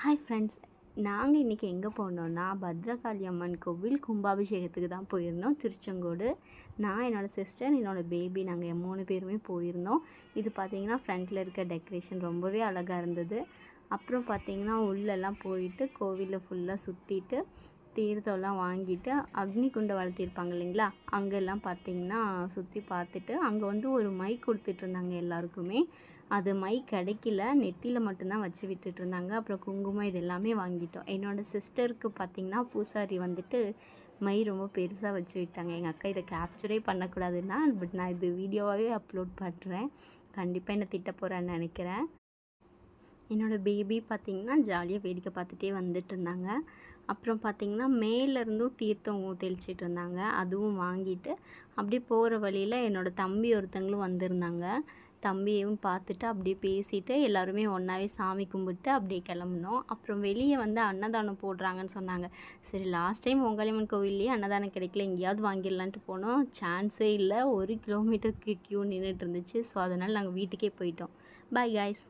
Hi friends, நாங்கள் இன்றைக்கி எங்கே போனோன்னா பத்ரகாளி அம்மன் கோவில் கும்பாபிஷேகத்துக்கு தான் போயிருந்தோம். திருச்செங்கோடு. நான், என்னோடய சிஸ்டர், என்னோடய பேபி, நாங்கள் 3 பேருமே போயிருந்தோம். இது பார்த்திங்கன்னா ஃப்ரண்ட்டில் இருக்க டெக்கரேஷன் ரொம்பவே அழகாக இருந்தது. அப்புறம் பார்த்திங்கன்னா உள்ளெல்லாம் போயிட்டு கோவிலில் ஃபுல்லாக சுற்றிட்டு தீர்த்தம்லாம் வாங்கிட்டு அக்னி குண்டை வளர்த்திருப்பாங்க இல்லைங்களா, அங்கெல்லாம் பார்த்திங்கன்னா சுற்றி பார்த்துட்டு அங்கே வந்து ஒரு மைக் கொடுத்துட்ருந்தாங்க எல்லாருக்குமே. அது மைக் கிடைக்கல, நெத்தியில் மட்டும்தான் வச்சு விட்டுட்ருந்தாங்க. அப்புறம் குங்குமம் இது எல்லாமே வாங்கிட்டோம். என்னோடய சிஸ்டருக்கு பார்த்திங்கன்னா பூசாரி வந்துட்டு மை ரொம்ப பெருசாக வச்சு விட்டாங்க. எங்கள் அக்கா இதை கேப்சரே பண்ணக்கூடாதுன்னா, பட் நான் இது வீடியோவாகவே அப்லோட் பண்ணுறேன். கண்டிப்பாக என்னை திட்ட போகிறேன்னு நினைக்கிறேன். என்னோடய பேபி பார்த்திங்கன்னா ஜாலியாக வேடிக்கை பார்த்துட்டே வந்துட்டு இருந்தாங்க. அப்புறம் பார்த்திங்கன்னா மேலேருந்தும் தீர்த்தம் தெளிச்சிட்டு இருந்தாங்க. அதுவும் வாங்கிட்டு அப்படியே போகிற வழியில் என்னோடய தம்பி ஒருத்தங்களும் வந்திருந்தாங்க. தம்பியையும் பார்த்துட்டு அப்படியே பேசிட்டு எல்லாருமே ஒன்றாவே சாமி கும்பிட்டு அப்படியே கிளம்புனோம். அப்புறம் வெளியே வந்து அன்னதானம் போடுறாங்கன்னு சொன்னாங்க. சரி, லாஸ்ட் டைம் ஒங்காளியம்மன் கோவில்லையே அன்னதானம் கிடைக்கல, எங்கேயாவது வாங்கிடலான்ட்டு போனோம். சான்ஸே இல்லை, 1 கிலோமீட்டருக்கு க்யூ நின்றுட்டு இருந்துச்சு. ஸோ அதனால் நாங்கள் வீட்டுக்கே போயிட்டோம். Bye guys.